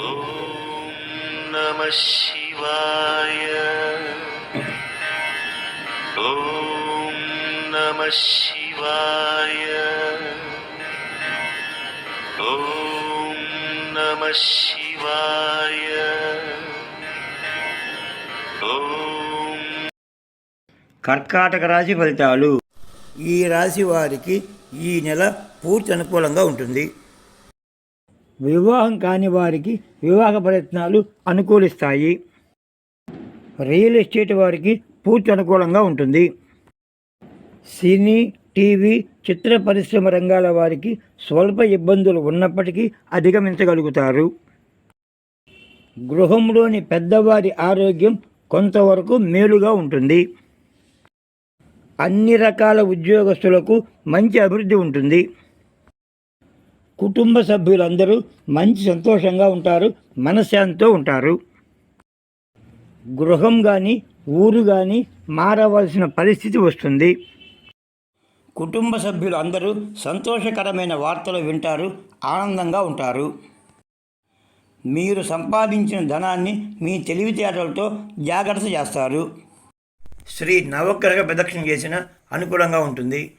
ఓం నమః శివాయ. ఓం నమః శివాయ. ఓం నమః శివాయ. ఓం. కర్కాటక రాశి ఫలితాలు. ఈ రాశి వారికి ఈ నెల పూర్తి అనుకూలంగా ఉంటుంది. వివాహం కాని వారికి వివాహ ప్రయత్నాలు అనుకూలిస్తాయి. రియల్ ఎస్టేట్ వారికి పూర్తి అనుకూలంగా ఉంటుంది. సినీ, టీవీ, చిత్ర పరిశ్రమ రంగాల వారికి స్వల్ప ఇబ్బందులు ఉన్నప్పటికీ అధిగమించగలుగుతారు. గృహంలోని పెద్దవారి ఆరోగ్యం కొంతవరకు మేలుగా ఉంటుంది. అన్ని రకాల ఉద్యోగస్తులకు మంచి అభివృద్ధి ఉంటుంది. కుటుంబ సభ్యులందరూ మంచి సంతోషంగా ఉంటారు, మనశ్శాంతితో ఉంటారు. గృహం కానీ ఊరు కానీ మారవలసిన పరిస్థితి వస్తుంది. కుటుంబ సభ్యులు అందరూ సంతోషకరమైన వార్తలు వింటారు, ఆనందంగా ఉంటారు. మీరు సంపాదించిన ధనాన్ని మీ తెలివితేటలతో జాగ్రత్త చేస్తారు. శ్రీ నవగ్రహ ప్రదక్షిణ చేసిన అనుకూలంగా ఉంటుంది.